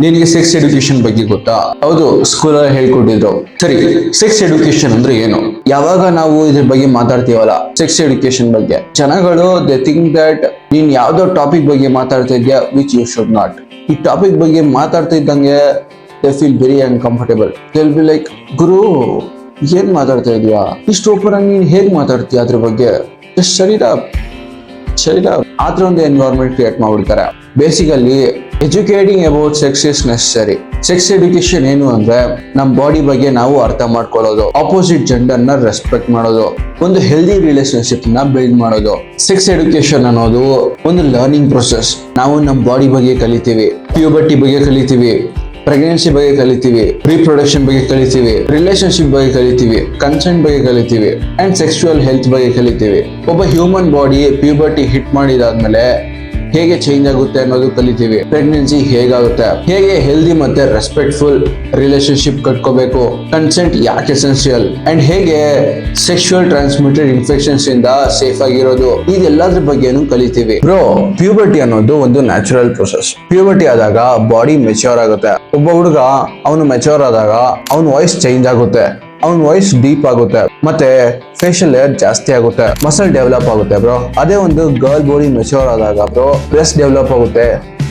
ನಿನಗೆ sex education ಬಗ್ಗೆ ಗೊತ್ತಾ? ಹೌದು, ಸ್ಕೂಲಲ್ಲಿ ಹೇಳ್ಕೊಟ್ಟಿದ್ರು. ಸರಿ, ಸೆಕ್ಸ್ ಎಡ್ಯುಕೇಶನ್ ಅಂದ್ರೆ ಏನು? ಯಾವಾಗ ನಾವು ಇದ್ರ ಬಗ್ಗೆ ಮಾತಾಡ್ತೀವಲ್ಲ, ಸೆಕ್ಸ್ ಎಡ್ಯುಕೇಶನ್ ಬಗ್ಗೆ, ಜನಗಳು ದೇ ಥಿಂಕ್ ದಟ್ ನೀನ್ ಯಾವ್ದೋ ಟಾಪಿಕ್ ಬಗ್ಗೆ ಮಾತಾಡ್ತಾ ಇದ್ಯಾ ವಿಚ್ ಯು ಶುಡ್ ನಾಟ್. ಈ ಟಾಪಿಕ್ ಬಗ್ಗೆ ಮಾತಾಡ್ತಾ ಇದ್ದಂಗೆ they feel very uncomfortable. They will be like, ಗುರು ಏನ್ ಮಾತಾಡ್ತಾ ಇದೀಯಾ, ಇಷ್ಟು ಓಪನ್ ಆಗಿ ನೀನ್ ಹೇಗ್ ಮಾತಾಡ್ತೀಯ ಅದ್ರ ಬಗ್ಗೆ? ಶರೀರ ಆತರ ಒಂದು ಎನ್ವೈರನ್ಮೆಂಟ್ ಕ್ರಿಯೇಟ್ ಮಾಡ್ಬಿಡ್ತಾರೆ. Basically educating about sex is necessary. Sex education ಏನು ಅಂದ್ರೆ ನಮ್ ಬಾಡಿ ಬಗ್ಗೆ ನಾವು ಅರ್ಥ ಮಾಡ್ಕೊಳ್ಳೋದು, ಆಪೋಸಿಟ್ ಜೆಂಡರ್ ನ ರೆಸ್ಪೆಕ್ಟ್ ಮಾಡೋದು, ಒಂದು ಹೆಲ್ದಿ ರಿಲೇಶನ್ಶಿಪ್ ನ ಬಿಲ್ಡ್ ಮಾಡೋದು. ಸೆಕ್ಸ್ ಎಡ್ಯುಕೇಶನ್ ಅನ್ನೋದು ಒಂದು ಲರ್ನಿಂಗ್ ಪ್ರೊಸೆಸ್. ನಾವು ನಮ್ ಬಾಡಿ ಬಗ್ಗೆ ಕಲಿತೀವಿ, ಪ್ಯೂಬರ್ಟಿ ಬಗ್ಗೆ ಕಲಿತೀವಿ, ಪ್ರೆಗ್ನೆನ್ಸಿ ಬಗ್ಗೆ ಕಲಿತೀವಿ, ರೀಪ್ರೊಡಕ್ಷನ್ ಬಗ್ಗೆ ಕಲಿತೀವಿ, ರಿಲೇಶನ್ಶಿಪ್ ಬಗ್ಗೆ ಕಲಿತೀವಿ, ಕನ್ಸೆಂಟ್ ಬಗ್ಗೆ ಕಲಿತೀವಿ, ಅಂಡ್ ಸೆಕ್ಸುವಲ್ ಹೆಲ್ತ್ ಬಗ್ಗೆ ಕಲಿತೀವಿ. ಒಬ್ಬ ಹ್ಯೂಮನ್ ಬಾಡಿ ಪ್ಯೂಬರ್ಟಿ ಹಿಟ್ ಮಾಡಿದಾದ್ಮೇಲೆ ಹೇಗೆ ಚೇಂಜ್ ಆಗುತ್ತೆ ಅನ್ನೋದು ಕಲಿತೀವಿ. ಪ್ರೆಗ್ನೆನ್ಸಿ ಹೇಗಾಗುತ್ತೆ, ಹೇಗೆ ಹೆಲ್ದಿ ಮತ್ತೆ ರೆಸ್ಪೆಕ್ಟ್ಫುಲ್ ರಿಲೇಶನ್ಶಿಪ್ ಕಟ್ಕೋಬೇಕು, ಕನ್ಸೆಂಟ್ ಯಾಕೆ ಎಸೆನ್ಷಿಯಲ್, ಅಂಡ್ ಹೇಗೆ ಸೆಕ್ಷುವಲ್ ಟ್ರಾನ್ಸ್ಮಿಟೆಡ್ ಇನ್ಫೆಕ್ಷನ್ಸ್ ಇಂದ ಸೇಫ್ ಆಗಿರೋದು, ಇದೆಲ್ಲದ್ರ ಬಗ್ಗೆನೂ ಕಲಿತೀವಿ. ಬ್ರೋ, ಪ್ಯೂಬರ್ಟಿ ಅನ್ನೋದು ಒಂದು ನ್ಯಾಚುರಲ್ ಪ್ರೊಸೆಸ್. ಪ್ಯೂಬರ್ಟಿ ಆದಾಗ ಬಾಡಿ ಮೆಚ್ಯೂರ್ ಆಗುತ್ತೆ. ಒಬ್ಬ ಹುಡುಗ ಅವನು ಮೆಚ್ಯೂರ್ ಆದಾಗ ಅವನ ವಾಯ್ಸ್ ಚೇಂಜ್ ಆಗುತ್ತೆ, ಅವನ ವಾಯ್ಸ್ ಡೀಪ್ ಆಗುತ್ತೆ, ಮತ್ತೆ ಫೇಶಿಯಲ್ ಹೇರ್ ಜಾಸ್ತಿ ಆಗುತ್ತೆ, ಮಸಲ್ ಡೆವಲಪ್ ಆಗುತ್ತೆ ಬ್ರೋ. ಅದೇ ಒಂದು ಗರ್ಲ್ ಬಾಡಿ ಮೆಚ್ಯೂರ್ ಆದಾಗ ಬ್ರೋ ಬ್ರೆಸ್ಟ್ ಡೆವಲಪ್ ಆಗುತ್ತೆ,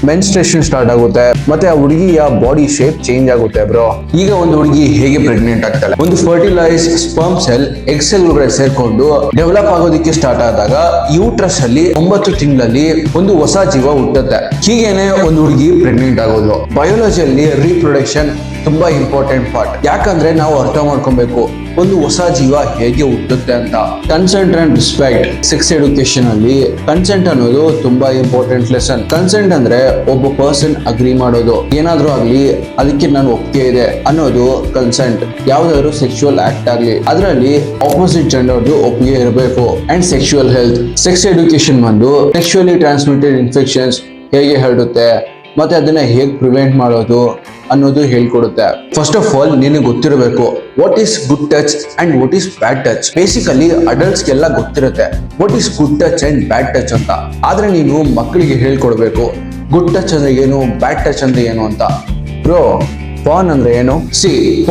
ಮೆನ್ಸ್ಟ್ರೇಷನ್ ಸ್ಟಾರ್ಟ್ ಆಗುತ್ತೆ, ಮತ್ತೆ ಆ ಹುಡುಗಿಯ ಬಾಡಿ ಶೇಪ್ ಚೇಂಜ್ ಆಗುತ್ತೆ ಬ್ರೋ. ಈಗ ಒಂದು ಹುಡುಗಿ ಹೇಗೆ ಪ್ರೆಗ್ನೆಂಟ್ ಆಗ್ತಾಳೆ? ಒಂದು fertilise sperm cell egg cell ಒಳಗಡೆ ಸೇರ್ಕೊಂಡು ಡೆವಲಪ್ ಆಗೋದಕ್ಕೆ ಸ್ಟಾರ್ಟ್ ಆದಾಗ ಯೂಟ್ರಸ್ ಅಲ್ಲಿ 9 ತಿಂಗಳಲ್ಲಿ ಒಂದು ಹೊಸ ಜೀವ ಹುಟ್ಟುತ್ತೆ. ಹೀಗೇನೆ ಒಂದು ಹುಡುಗಿ ಪ್ರೆಗ್ನೆಂಟ್ ಆಗೋದು. ಬಯೋಲಜಿಯಲ್ಲಿ ರೀಪ್ರೊಡಕ್ಷನ್ ತುಂಬಾ ಇಂಪಾರ್ಟೆಂಟ್ ಪಾರ್ಟ್. ಯಾಕಂದ್ರೆ ನಾವು ಅರ್ಥ ಮಾಡ್ಕೊಬೇಕು ಒಂದು ಹೊಸ ಜೀವ ಹೇಗೆ ಹುಟ್ಟುತ್ತೆ ಅಂತ. Consent and respect. Sex education ಅಲ್ಲಿ ಕನ್ಸೆಂಟ್ ಅನ್ನೋದು ತುಂಬಾ ಇಂಪಾರ್ಟೆಂಟ್ ಲೆಸನ್. ಕನ್ಸೆಂಟ್ ಅಂದ್ರೆ ಒಬ್ಬ ಪರ್ಸನ್ ಅಗ್ರಿ ಮಾಡೋದು, ಏನಾದ್ರೂ ಆಗ್ಲಿ ಅದಕ್ಕೆ ನಾನು ಒಪ್ಪಿಗೆ ಇದೆ ಅನ್ನೋದು ಕನ್ಸೆಂಟ್. ಯಾವ್ದಾದ್ರು ಸೆಕ್ಸುವಲ್ ಆಕ್ಟ್ ಆಗ್ಲಿ ಅದರಲ್ಲಿ ಆಪೋಸಿಟ್ ಜೆಂಡರ್ದು ಒಪ್ಪಿಗೆ ಇರಬೇಕು. And sexual health. Sex education ಬಂದು ಸೆಕ್ಸುವಲಿ ಟ್ರಾನ್ಸ್ಮಿಟೆಡ್ ಇನ್ಫೆಕ್ಷನ್ಸ್ ಹೇಗೆ ಹರಡುತ್ತೆ ಮತ್ತೆ ಅದನ್ನ ಹೇಗೆ ಪ್ರಿವೆಂಟ್ ಮಾಡೋದು ಅನ್ನೋದು ಹೇಳ್ಕೊಡುತ್ತೆ. ಫಸ್ಟ್ ಆಫ್ ಆಲ್ ನಿನಗೆ ಗೊತ್ತಿರಬೇಕು what is good touch and what is bad touch. Basically ಅಡಲ್ಟ್ಸ್ಗೆಲ್ಲ ಗೊತ್ತಿರುತ್ತೆ what is good touch and bad touch ಅಂತ. ಆದ್ರೆ ನೀನು ಮಕ್ಕಳಿಗೆ ಹೇಳ್ಕೊಡ್ಬೇಕು ಗುಡ್ ಟಚ್ ಅಂದ್ರೆ ಏನು, ಬ್ಯಾಡ್ ಟಚ್ ಅಂದ್ರೆ ಏನು ಅಂತ. ಬ್ರೋ, ಪಾರ್ನ್ ಅಂದ್ರೆ ಏನು?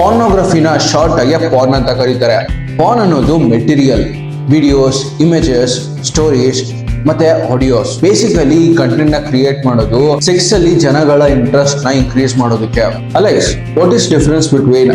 ಪಾರ್ನೋಗ್ರಫಿನ ಶಾರ್ಟ್ ಆಗಿ ಪಾರ್ನ್ ಅಂತ ಕರೀತಾರೆ. ಪಾರ್ನ್ ಅನ್ನೋದು ಮೆಟೀರಿಯಲ್, ವಿಡಿಯೋಸ್, ಇಮೇಜಸ್, ಸ್ಟೋರೀಸ್ ಮತ್ತೆ ಆಡಿಯೋಸ್. ಬೇಸಿಕಲಿ ಈ ಕಂಟೆಂಟ್ ನ ಕ್ರಿಯೇಟ್ ಮಾಡೋದು ಸೆಕ್ಸ್ ಅಲ್ಲಿ ಜನಗಳ ಇಂಟ್ರೆಸ್ಟ್ ನ ಇನ್ಕ್ರೀಸ್ ಮಾಡೋದಕ್ಕೆ. Alloys, what is difference between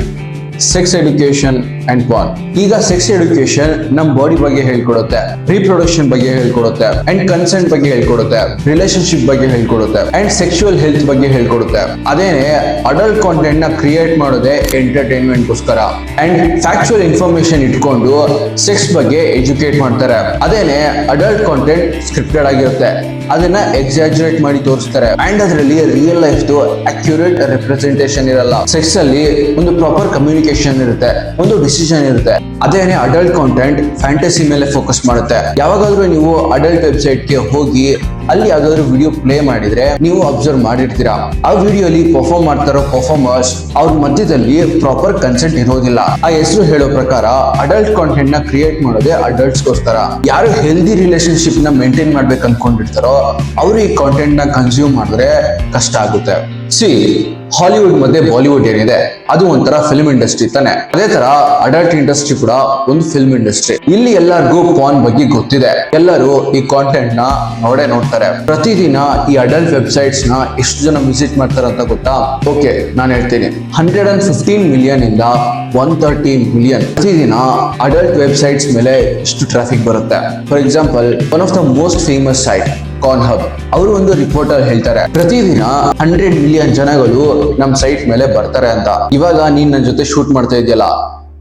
sex education and porn? ಈಗ ಸೆಕ್ಸ್ ಎಡ್ಯುಕೇಶನ್ ನಮ್ ಬಾಡಿ ಬಗ್ಗೆ ಹೇಳ್ಕೊಡುತ್ತೆ, ರೀಪ್ರೊಡಕ್ಷನ್ ಬಗ್ಗೆ ಹೇಳ್ಕೊಡುತ್ತೆ, ಅಂಡ್ ಕನ್ಸೆಂಟ್ ಬಗ್ಗೆ ಹೇಳ್ಕೊಡುತ್ತೆ, ರಿಲೇಶನ್ಶಿಪ್ ಬಗ್ಗೆ ಹೇಳ್ಕೊಡುತ್ತೆ, ಅಂಡ್ ಸೆಕ್ಸುವಲ್ ಹೆಲ್ತ್ ಬಗ್ಗೆ ಹೇಳ್ಕೊಡುತ್ತೆ. ಅದೇನೆ ಅಡಲ್ಟ್ ಕಾಂಟೆಂಟ್ ನ ಕ್ರಿಯೇಟ್ ಮಾಡೋದೇ ಎಂಟರ್ಟೈನ್ಮೆಂಟ್ ಗೋಸ್ಕರ ಅಂಡ್ ಫ್ಯಾಕ್ಚುಯಲ್ ಇನ್ಫಾರ್ಮೇಶನ್ ಇಟ್ಕೊಂಡು ಸೆಕ್ಸ್ ಬಗ್ಗೆ ಎಜುಕೇಟ್ ಮಾಡ್ತಾರೆ. ಅದೇನೆ ಅಡಲ್ಟ್ ಕಾಂಟೆಂಟ್ ಸ್ಕ್ರಿಪ್ಟೆಡ್ ಆಗಿರುತ್ತೆ, ಅದನ್ನ ಎಕ್ಸಾಜರೇಟ್ ಮಾಡಿ ತೋರಿಸ್ತಾರೆ ಅಂಡ್ ಅದರಲ್ಲಿ ರಿಯಲ್ ಲೈಫ್ ಅಕ್ಯುರೇಟ್ ರೆಪ್ರೆಸೆಂಟೇಷನ್ ಇರಲ್ಲ. ಸೆಕ್ಸ್ ಅಲ್ಲಿ ಒಂದು ಪ್ರಾಪರ್ ಕಮ್ಯುನಿಕೇಶನ್ ಇರುತ್ತೆ, ಒಂದು ಡಿಸಿಷನ್ ಇರುತ್ತೆ. ಅದೇನೆ ಅಡಲ್ಟ್ ಕಾಂಟೆಂಟ್ ಫ್ಯಾಂಟಸಿ ಮೇಲೆ ಫೋಕಸ್ ಮಾಡುತ್ತೆ. ಯಾವಾಗಾದ್ರೂ ನೀವು ಅಡಲ್ಟ್ ವೆಬ್ಸೈಟ್ ಗೆ ಹೋಗಿ ಅಲ್ಲಿ ಯಾವ್ದಾದ್ರು ವಿಡಿಯೋ ಪ್ಲೇ ಮಾಡಿದ್ರೆ ನೀವು ಅಬ್ಸರ್ವ್ ಮಾಡಿರ್ತೀರಾ, ಆ ವಿಡಿಯೋಲಿ ಪರ್ಫಾರ್ಮ್ ಮಾಡ್ತಾರೋ ಪರ್ಫಾರ್ಮರ್ಸ್ ಅವ್ರ ಮಧ್ಯದಲ್ಲಿ ಪ್ರಾಪರ್ ಕನ್ಸೆಂಟ್ ಇರೋದಿಲ್ಲ. ಆ ಹೆಸರು ಹೇಳೋ ಪ್ರಕಾರ ಅಡಲ್ಟ್ ಕಾಂಟೆಂಟ್ ನ ಕ್ರಿಯೇಟ್ ಮಾಡೋದೇ ಅಡಲ್ಟ್ಸ್ ಗೋಸ್ಕರ. ಯಾರು ಹೆಲ್ದಿ ರಿಲೇಶನ್ಶಿಪ್ ನ ಮೇಂಟೈನ್ ಮಾಡ್ಬೇಕು ಅನ್ಕೊಂಡಿರ್ತಾರೋ ಅವರು ಈ ಕಾಂಟೆಂಟ್ ನ ಕನ್ಸ್ಯೂಮ್ ಮಾಡಿದ್ರೆ ಕಷ್ಟ ಆಗುತ್ತೆ. ಹಾಲಿವುಡ್ ಮತ್ತೆ ಬಾಲಿವುಡ್ ಏನಿದೆ ಅದು ಒಂಥರ ಫಿಲ್ಮ್ ಇಂಡಸ್ಟ್ರಿ ತಾನೆ. ಅದೇ ತರ ಅಡಲ್ಟ್ ಇಂಡಸ್ಟ್ರಿ ಕೂಡ ಒಂದು ಫಿಲ್ಮ್ ಇಂಡಸ್ಟ್ರಿ. ಇಲ್ಲಿ ಎಲ್ಲರಿಗೂ ಪಾರ್ನ್ ಬಗ್ಗೆ ಗೊತ್ತಿದೆ, ಎಲ್ಲರೂ ಈ ಕಾಂಟೆಂಟ್ ನ ನೋಡ್ತಾರೆ. ಪ್ರತಿದಿನ ಈ ಅಡಲ್ಟ್ ವೆಬ್ಸೈಟ್ಸ್ ನ ಎಷ್ಟು ಜನ ವಿಸಿಟ್ ಮಾಡ್ತಾರೆ ಅಂತ ಗೊತ್ತಾ? ಓಕೆ, ನಾನು ಹೇಳ್ತೀನಿ. 115 ಮಿಲಿಯನ್ ಇಂದ 130 ಮಿಲಿಯನ್ ಪ್ರತಿದಿನ ಅಡಲ್ಟ್ ವೆಬ್ಸೈಟ್ಸ್ ಮೇಲೆ ಎಷ್ಟು ಟ್ರಾಫಿಕ್ ಬರುತ್ತೆ. For example, one of the most famous site ಕಾನ್ಹಬ್, ಅವರು ಒಂದು ರಿಪೋರ್ಟರ್ ಹೇಳ್ತಾರೆ ಪ್ರತಿದಿನ 100 ಮಿಲಿಯನ್ ಜನಗಳು ನಮ್ ಸೈಟ್ ಮೇಲೆ ಬರ್ತಾರೆ ಅಂತ. ಇವಾಗ ನೀನ್ ನನ್ನ ಜೊತೆ ಶೂಟ್ ಮಾಡ್ತಾ ಇದೆಯಲ್ಲ,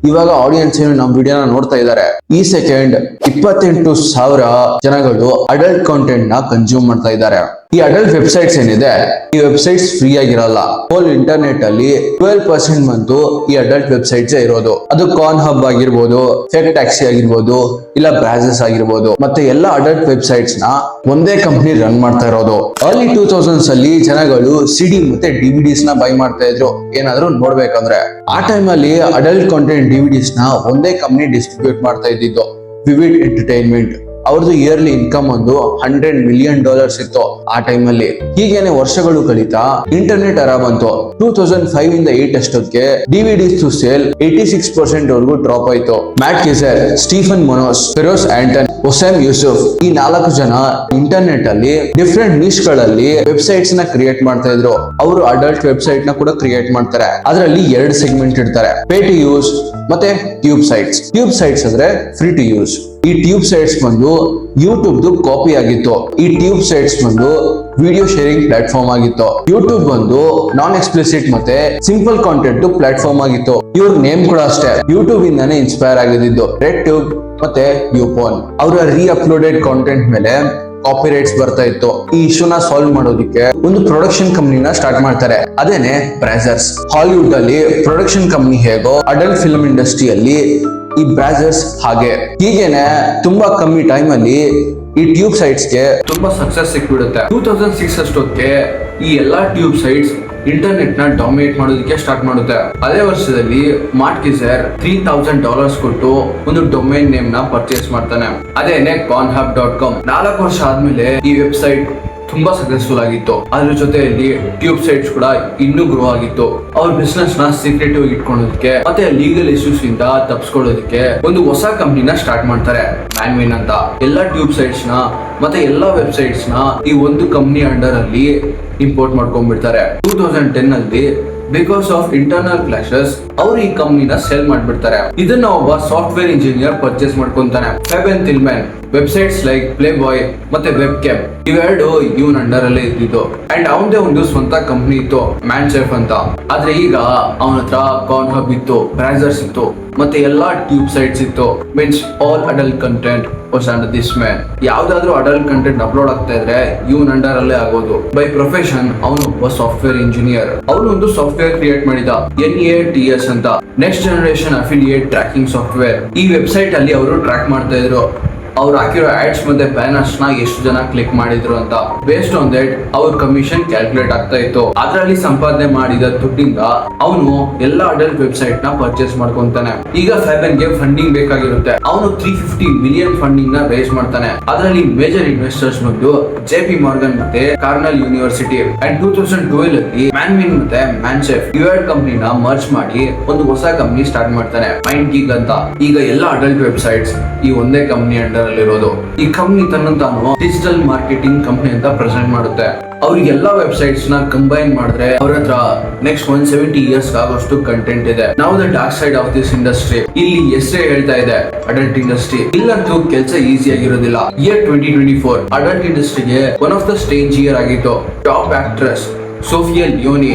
ಇವಾಗ ಆಡಿಯನ್ಸ್ ಏನು ನಮ್ ವಿಡಿಯೋನ ನೋಡ್ತಾ ಇದ್ದಾರೆ. ಈ ಸೆಕೆಂಡ್ 28,000 ಜನಗಳು ಅಡಲ್ಟ್ ಕಾಂಟೆಂಟ್ ನ ಕನ್ಸ್ಯೂಮ್ ಮಾಡ್ತಾ ಇದ್ದಾರೆ. ಈ ಅಡಲ್ಟ್ ವೆಬ್ಸೈಟ್ಸ್ ಏನಿದೆ ಈ ವೆಬ್ಸೈಟ್ಸ್ ಫ್ರೀ ಆಗಿರಲ್ಲ. ಹೋಲ್ ಇಂಟರ್ನೆಟ್ ಅಲ್ಲಿ 12% ಬಂತು ಈ ಅಡಲ್ಟ್ ವೆಬ್ಸೈಟ್ಸ್ ಇರೋದು. ಅದು ಕಾನ್ ಹಬ್ ಆಗಿರ್ಬೋದು, ಫೇಕ್ ಟ್ಯಾಕ್ಸಿ ಆಗಿರ್ಬೋದು, ಇಲ್ಲ ಬ್ರಾಸಸ್ ಆಗಿರ್ಬೋದು. ಮತ್ತೆ ಎಲ್ಲ ಅಡಲ್ಟ್ ವೆಬ್ಸೈಟ್ಸ್ ನ ಒಂದೇ ಕಂಪ್ನಿ ರನ್ ಮಾಡ್ತಾ ಇರೋದು. ಅರ್ಲಿ 2000s ಅಲ್ಲಿ ಜನಗಳು ಸಿಡಿ ಮತ್ತೆ ಡಿವಿಡಿಸ್ ನ ಬೈ ಮಾಡ್ತಾ ಇದ್ರು ಏನಾದ್ರು ನೋಡ್ಬೇಕಂದ್ರೆ. ಆ ಟೈಮ್ ಅಲ್ಲಿ ಅಡಲ್ಟ್ ಕಾಂಟೆಂಟ್ ಡಿವಿಡಿಸ್ ನ ಒಂದೇ ಕಂಪ್ನಿ ಡಿಸ್ಟ್ರಿಬ್ಯೂಟ್ ಮಾಡ್ತಾ ಇದ್ದಿದ್ದು, ವಿವಿಡ್ ಎಂಟರ್ಟೈನ್ಮೆಂಟ್. ಅವ್ರದ್ದು ಇಯರ್ಲಿ ಇನ್ಕಮ್ ಒಂದು $100 million ಇತ್ತು ಆ ಟೈಮ್ ಅಲ್ಲಿ. ಹೀಗೇನೆ ವರ್ಷಗಳು ಕಳೀತಾ ಇಂಟರ್ನೆಟ್ ಅರ ಬಂತು. 2005 ಇಂದ 8 ಅಷ್ಟೊತ್ತಿಗೆ ಡಿವಿಡಿಸ್ ಟು ಸೇಲ್ 86% ವರೆಗೂ ಡ್ರಾಪ್ ಆಯ್ತು. ಮ್ಯಾಟ್ ಕಿಸರ್, ಸ್ಟೀಫನ್ ಮೊನೋಸ್, ಫಿರೋಸ್ ಆಂಟನ್, ಒಸೈಮ್ ಯೂಸುಫ್ ಈ 4 ಜನ ಇಂಟರ್ನೆಟ್ ಅಲ್ಲಿ ಡಿಫ್ರೆಂಟ್ ನಿಶ್ ಗಳಲ್ಲಿ ವೆಬ್ಸೈಟ್ಸ್ ನ ಕ್ರಿಯೇಟ್ ಮಾಡ್ತಾ ಇದ್ರು. ಅವರು ಅಡಲ್ಟ್ ವೆಬ್ಸೈಟ್ ನ ಕೂಡ ಕ್ರಿಯೇಟ್ ಮಾಡ್ತಾರೆ. ಅದರಲ್ಲಿ 2 ಸೆಗ್ಮೆಂಟ್ ಇಡ್ತಾರೆ, ಪೇ ಟು ಯೂಸ್ ಮತ್ತೆ ಟ್ಯೂಬ್ ಸೈಟ್ಸ್. ಟ್ಯೂಬ್ ಸೈಟ್ಸ್ ಅಂದ್ರೆ ಫ್ರೀ ಟು ಯೂಸ್. ಈ ಟ್ಯೂಬ್ ಸೈಟ್ಸ್ ಬಂದು ಯೂಟ್ಯೂಬ್ ಕಾಪಿ ಆಗಿತ್ತು. ಈ ಟ್ಯೂಬ್ ಸೈಟ್ಸ್ ಬಂದು ವಿಡಿಯೋ ಶೇರಿಂಗ್ ಪ್ಲಾಟ್ಫಾರ್ಮ್ ಆಗಿತ್ತು. ಯೂಟ್ಯೂಬ್ ಬಂದು ನಾನ್ ಎಕ್ಸ್ಪ್ಲಿಸಿಟ್ ಮತ್ತೆ ಸಿಂಪಲ್ ಕಾಂಟೆಂಟ್ ಪ್ಲಾಟ್ಫಾರ್ಮ್ ಆಗಿತ್ತು. ಇವ್ರ ನೇಮ್ ಕೂಡ ಅಷ್ಟೇ ಯೂಟ್ಯೂಬ್ ಇಂದಾನೆ ಇನ್ಸ್ಪೈರ್ ಆಗಿದ್ದು. ರೆಡ್ ಟ್ಯೂಬ್ ಮತ್ತೆ ಯೂಪೋನ್. ಅವರ ರೀ ಅಪ್ಲೋಡೆಡ್ ಕಾಂಟೆಂಟ್ ಮೇಲೆ ಕಾಪಿರೈಟ್ಸ್ ಬರ್ತಾ ಇತ್ತು. ಈ ಇಶ್ಯೂನ ಸಾಲ್ವ್ ಮಾಡೋದಕ್ಕೆ ಒಂದು ಪ್ರೊಡಕ್ಷನ್ ಕಂಪ್ನಿನ ಸ್ಟಾರ್ಟ್ ಮಾಡ್ತಾರೆ, ಅದೇನೆ ಬ್ರಾಸರ್ಸ್. ಹಾಲಿವುಡ್ ಅಲ್ಲಿ ಪ್ರೊಡಕ್ಷನ್ ಕಂಪ್ನಿ ಹೇಗೋ ಅಡಲ್ಟ್ ಫಿಲ್ಮ್ ಇಂಡಸ್ಟ್ರಿಯಲ್ಲಿ ಈ ಬ್ರಾಸರ್ಸ್ ಹಾಗೆ. ಹೀಗೇನೆ ತುಂಬಾ ಕಮ್ಮಿ ಟೈಮ್ ಅಲ್ಲಿ ಈ ಟ್ಯೂಬ್ ಸೈಟ್ಸ್ ಗೆ ತುಂಬಾ ಸಕ್ಸಸ್ ಸಿಕ್ಬಿಡುತ್ತೆ. 2006 ಅಷ್ಟೊತ್ತಿಗೆ ಈ ಎಲ್ಲಾ ಟ್ಯೂಬ್ ಸೈಟ್ಸ್ ಇಂಟರ್ನೆಟ್ ನ ಡಾಮಿನೇಟ್ ಮಾಡೋದಕ್ಕೆ ಸ್ಟಾರ್ಟ್ ಮಾಡುತ್ತೆ. ಅದೇ ವರ್ಷದಲ್ಲಿ ಮಾರ್ಟ್ ಕಿಸರ್ $3,000 ಕೊಟ್ಟು ಒಂದು ಡೊಮೈನ್ ನೇಮ್ ನ ಪರ್ಚೇಸ್ ಮಾಡ್ತಾನೆ, ಅದೇನೆ cornhub.com. 4 ವರ್ಷ ಆದ್ಮೇಲೆ ಈ ವೆಬ್ಸೈಟ್ ತುಂಬಾ ಸಕ್ಸಸ್ಫುಲ್ ಆಗಿತ್ತು. ಅದ್ರ ಜೊತೆಯಲ್ಲಿ ಟ್ಯೂಬ್ ಸೈಟ್ಸ್ ಕೂಡ ಇನ್ನೂ ಗ್ರೋ ಆಗಿತ್ತು. ಅವ್ರ ಬಿಸ್ನೆಸ್ ನ ಸೀಕ್ರೆಟಿವ್ ಇಟ್ಕೊಳ್ಳೋದಕ್ಕೆ ಮತ್ತೆ ಲೀಗಲ್ ಇಶ್ಯೂಸ್ ಇಂದ ತಪ್ಪಿಸ್ಕೊಳ್ಳೋದಕ್ಕೆ ಒಂದು ಹೊಸ ಕಂಪ್ನಿನ ಸ್ಟಾರ್ಟ್ ಮಾಡ್ತಾರೆ, ಮ್ಯಾನ್ವಿನ್ ಅಂತ. ಎಲ್ಲಾ ಟ್ಯೂಬ್ ಸೈಟ್ಸ್ ನ ಮತ್ತೆ ಎಲ್ಲಾ ವೆಬ್ಸೈಟ್ಸ್ ನ ಈ ಒಂದು ಕಂಪ್ನಿ ಅಂಡರ್ ಅಲ್ಲಿ ಇಂಪೋರ್ಟ್ ಮಾಡ್ಕೊಂಡ್ಬಿಡ್ತಾರೆ. 2010 ಅಲ್ಲಿ ಬಿಕಾಸ್ ಆಫ್ ಇಂಟರ್ನಲ್ ಕ್ಲಾಶಸ್ ಅವ್ರು ಈ ಕಂಪ್ನಿನ ಸೆಲ್ ಮಾಡ್ಬಿಡ್ತಾರೆ. ಇದನ್ನ ಒಬ್ಬ ಸಾಫ್ಟ್ವೇರ್ ಇಂಜಿನಿಯರ್ ಪರ್ಚೇಸ್ ಮಾಡ್ಕೊಂತಾನೆ, ಫೆಬೆನ್ ತಿಲ್ಮ್ಯಾನ್. ವೆಬ್ಸೈಟ್ಸ್ ಲೈಕ್ ಪ್ಲೇ ಬಾಯ್ ಮತ್ತೆ ವೆಬ್ ಕ್ಯಾಮ್ ಇವೆರಡು ಇವನ್ ಅಂಡರ್ ಅಲ್ಲೇ ಇದ್ದಿದ್ದು. ಅಂಡ್ ಅವನದೇ ಒಂದು ಸ್ವಂತ ಕಂಪ್ನಿ ಇತ್ತು, ಮ್ಯಾನ್ಸೆಫ್ ಅಂತ. ಆದ್ರೆ ಈಗ ಅವನ ಹತ್ರ ಕಾರ್ನ್ಹಬ್ ಇತ್ತು, ಬ್ರಾಸರ್ಸ್ ಇತ್ತು ಮತ್ತೆ ಎಲ್ಲಾ ಟ್ಯೂಬ್ ಸೈಟ್ಸ್ ಇತ್ತು. Means all adult content was under this man. ಯಾವ್ದಾದ್ರು ಅಡಲ್ಟ್ ಕಂಟೆಂಟ್ ಅಪ್ಲೋಡ್ ಆಗ್ತಾ ಇದ್ರೆ ಇವನ್ ಅಂಡರ್ ಅಲ್ಲೇ ಆಗೋದು. ಬೈ ಪ್ರೊಫೆಷನ್ ಅವನು ಒಬ್ಬ ಸಾಫ್ಟ್ವೇರ್ ಇಂಜಿನಿಯರ್. ಅವನು ಒಂದು ಸಾಫ್ಟ್ವೇರ್ ಕ್ರಿಯೇಟ್ ಮಾಡಿದ, NATS ಅಂತ, next generation affiliate tracking software. ಈ ವೆಬ್ಸೈಟ್ ಅಲ್ಲಿ ಅವರು ಟ್ರ್ಯಾಕ್ ಮಾಡ್ತಾ ಇದ್ರು ಅವ್ರು ಹಾಕಿರೋ ಆಡ್ಸ್ ಮತ್ತೆ ಬ್ಯಾನರ್ಸ್ ನ ಎಷ್ಟು ಜನ ಕ್ಲಿಕ್ ಮಾಡಿದ್ರು ಅಂತ. ಬೇಸ್ಡ್ ಆನ್ ದಟ್ ಅವ್ರ ಕಮಿಷನ್ ಕ್ಯಾಲ್ಕುಲೇಟ್ ಆಗ್ತಾ ಇತ್ತು. ಅದರಲ್ಲಿ ಸಂಪಾದನೆ ಮಾಡಿದ ದುಡ್ಡಿಂದ ಅವನು ಎಲ್ಲ ಅಡಲ್ಟ್ ವೆಬ್ಸೈಟ್ ನ ಪರ್ಚೇಸ್ ಮಾಡ್ಕೊಂತಾನೆ. ಈಗ ಫೆಬೆನ್ ಗೆ ಫಂಡಿಂಗ್ ಬೇಕಾಗಿರುತ್ತೆ. ಅವನು $350 million ಫಂಡಿಂಗ್ ನ ರೇಸ್ ಮಾಡ್ತಾನೆ. ಅದರಲ್ಲಿ ಮೇಜರ್ ಇನ್ವೆಸ್ಟರ್ಸ್ ಬಂದು JP Morgan ಮತ್ತೆ ಕಾರ್ನೆಲ್ ಯೂನಿವರ್ಸಿಟಿ. ಅಂಡ್ 2012 ಅಲ್ಲಿ ಮ್ಯಾನ್ವಿನ್ ಮತ್ತೆ ಮ್ಯಾನ್ಸೆಫ್ ಇವೆರಡು ಕಂಪ್ನಿನ ಮರ್ಜ್ ಮಾಡಿ ಒಂದು ಹೊಸ ಕಂಪ್ನಿ ಸ್ಟಾರ್ಟ್ ಮಾಡ್ತಾನೆ, MindGeek ಅಂತ. ಈಗ ಎಲ್ಲ ಅಡಲ್ಟ್ ವೆಬ್ಸೈಟ್ಸ್ ಈ ಒಂದೇ ಕಂಪ್ನಿ ಅಂಡರ್ ಅಲ್ಲಿರೋದು. ಈ ಕಂಪ್ನಿ ತನ್ನ ತಾನು ಡಿಜಿಟಲ್ ಮಾರ್ಕೆಟಿಂಗ್ ಕಂಪ್ನಿ ಅಂತ ಪ್ರೆಸೆಂಟ್ ಮಾಡುತ್ತೆ. ಅವ್ರಿಗೆಲ್ಲಾ ವೆಬ್ಸೈಟ್ಸ್ ನ ಕಂಬೈನ್ ಮಾಡಿದ್ರೆ ಅವ್ರ ಹತ್ರ ನೆಕ್ಸ್ಟ್ 170 years ಆಗೋಷ್ಟು ಕಂಟೆಂಟ್ ಇದೆ. ನಾವು the dark side of this industry. ಇಲ್ಲಿ ಹೆಸರೇ ಹೇಳ್ತಾ ಇದೆ ಅಡಲ್ಟ್ ಇಂಡಸ್ಟ್ರಿ. ಇಲ್ಲಂತೂ ಕೆಲಸ ಈಸಿ ಆಗಿರೋದಿಲ್ಲ. ಇಯರ್ 2024 ಅಡಲ್ಟ್ ಇಂಡಸ್ಟ್ರಿಗೆ ಒನ್ ಆಫ್ ದ ಸ್ಟೇಂಜ್ ಇಯರ್ ಆಗಿತ್ತು. ಟಾಪ್ ಆಕ್ಟ್ರೆಸ್ ಸೋಫಿಯಾ ಲಿಯೋನಿ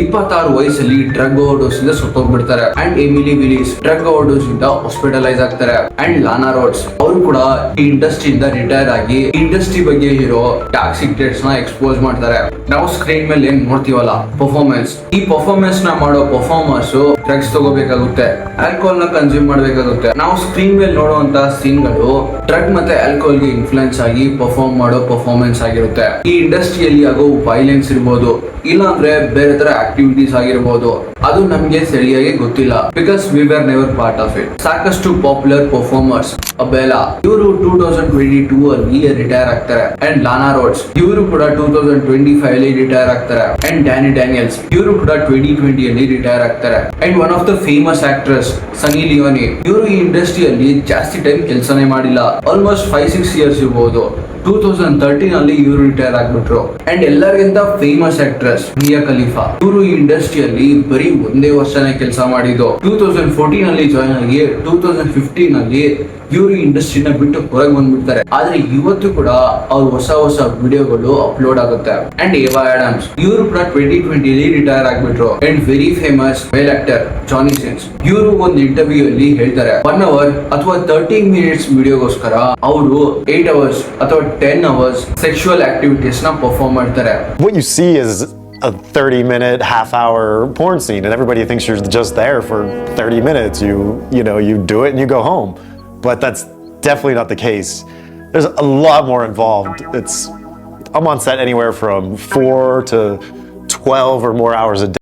26 ವಯಸ್ಸಲ್ಲಿ ಡ್ರಗ್ ಓವರ್ಡೋಸ್ ಇಂದ ಸತ್ತೋಗ್ಬಿಡ್ತಾರೆ. ಅಂಡ್ ಎಮಿಲಿ ವಿಲಿಸ್ ಡ್ರಗ್ ಓವರ್ಡೋಸ್ ಇಂದ ಹಾಸ್ಪಿಟಲೈಸ್ ಆಗ್ತಾರೆ. ಅಂಡ್ ಲಾನಾ ರೋಡ್ಸ್ ಅವರು ಕೂಡ ಈ ಇಂಡಸ್ಟ್ರಿಯಿಂದ ರಿಟೈರ್ ಆಗಿ ಇಂಡಸ್ಟ್ರಿ ಬಗ್ಗೆ ಇರೋ ಡಾರ್ಕ್ ಸೀಕ್ರೆಟ್ಸ್ ನ ಎಕ್ಸ್ಪೋಸ್ ಮಾಡ್ತಾರೆ. ನಾವು ಸ್ಕ್ರೀನ್ ಮೇಲೆ ಏನ್ ನೋಡ್ತೀವಲ್ಲ ಪರ್ಫಾರ್ಮೆನ್ಸ್, ಈ ಪರ್ಫಾರ್ಮೆನ್ಸ್ ನ ಮಾಡೋ ಪರ್ಫಾರ್ಮರ್ಸ್ ಡ್ರಗ್ಸ್ ತಗೋಬೇಕಾಗುತ್ತೆ, ಆಲ್ಕೋಹಾಲ್ ನ ಕನ್ಸ್ಯೂಮ್ ಮಾಡ್ಬೇಕಾಗುತ್ತೆ. ನಾವು ಸ್ಕ್ರೀನ್ ಮೇಲೆ ನೋಡುವಂತ ಸೀನ್ ಗಳು ಡ್ರಗ್ ಮತ್ತೆ ಆಲ್ಕೋಹಾಲ್ ಗೆ ಇನ್ಫ್ಲುಯೆನ್ಸ್ ಆಗಿ ಪರ್ಫಾರ್ಮ್ ಮಾಡೋ ಪರ್ಫಾರ್ಮೆನ್ಸ್ ಆಗಿರುತ್ತೆ. ಈ ಇಂಡಸ್ಟ್ರಿಯಲ್ಲಿ ಆಗೋ ವೈಲೆನ್ಸ್ ಇರ್ಬೋದು, ಇಲ್ಲ ಅಂದ್ರೆ ಬೇರೆ ತರ ಆಕ್ಟಿವಿಟೀಸ್ ಆಗಿರಬಹುದು, ಅದು ನಮ್ಗೆ ಸರಿಯಾಗಿ ಗೊತ್ತಿಲ್ಲ. Because we were never part of it. ಸಾಕಷ್ಟು ಪಾಪ್ಯುಲರ್ ಪರ್ಫಾರ್ಮರ್ಸ್ ಅಬೆಲಾ ಇವರು 2022 ಅಲ್ಲಿ ರಿಟೈರ್ ಆಗ್ತಾರೆ. ಅಂಡ್ ಲಾನಾ ರೋಡ್ಸ್ ಇವರು ಕೂಡ 2025 ಅಲ್ಲಿ ರಿಟೈರ್ ಆಗ್ತಾರೆ. ಅಂಡ್ ಡ್ಯಾನಿ ಡ್ಯಾನಿಯಲ್ಸ್ ಇವರು ಕೂಡ 2020 ಅಲ್ಲಿ ರಿಟೈರ್ ಆಗ್ತಾರೆ. And one of the famous actress ಸನಿ ಲಿಯೋನಿ ಇವರು ಈ ಇಂಡಸ್ಟ್ರಿಯಲ್ಲಿ ಜಾಸ್ತಿ ಟೈಮ್ ಕೆಲಸನೇ ಮಾಡಿಲ್ಲ, ಆಲ್ಮೋಸ್ಟ್ 5-6 years ಇರಬಹುದು. 2013 ಅಲ್ಲಿ ಇವರು ರಿಟೈರ್ ಆಗ್ಬಿಟ್ರು. ಅಂಡ್ ಎಲ್ಲರಿಗಿಂತ ಫೇಮಸ್ ಆಕ್ಟ್ರೆಸ್ ಮಿಯಾ ಖಲೀಫಾ ಇವರು ಈ ಇಂಡಸ್ಟ್ರಿಯಲ್ಲಿ ಬರೀ ಒಂದೇ ವರ್ಷನೇ ಕೆಲಸ ಮಾಡಿದ್ದು. 2014 ಅಲ್ಲಿ ಜಾಯ್ನ್ ಆಗಿ 2015 ಅಲ್ಲಿ ಇವರು ಇಂಡಸ್ಟ್ರಿನ ಬಿಟ್ಟು ಹೊರಗೆ ಬಂದ್ಬಿಡ್ತಾರೆ. ಆದ್ರೆ ಇವತ್ತು ಕೂಡ ಅವ್ರ ಹೊಸ ವಿಡಿಯೋಗಳು ಅಪ್ಲೋಡ್ ಆಗುತ್ತೆ. ಅಂಡ್ ಏವಾ ಆಡಮ್ಸ್ ಇವರು ಕೂಡ 2020 ಅಲ್ಲಿ ರಿಟೈರ್ ಆಗ್ಬಿಟ್ರು. And very famous male actor Johnny Sins ಇವರು ಒಂದು ಇಂಟರ್ವ್ಯೂ ಅಲ್ಲಿ ಹೇಳ್ತಾರೆ 1 hour ಅಥವಾ 30 minutes ವಿಡಿಯೋಗೋಸ್ಕರ ಅವರು 8 hours ಅಥವಾ 10 hours ಸೆಕ್ಷುವಲ್ ಆಕ್ಟಿವಿಟೀಸ್ ನ ಪರ್ಫಾರ್ಮ್ ಮಾಡ್ತಾರೆ. What you see is a 30-minute, half-hour porn scene, and everybody thinks you're just there for 30 minutes. You know, you do it and you go home. But that's definitely not the case. There's a lot more involved. I'm on set anywhere from 4 to 12 or more hours a day.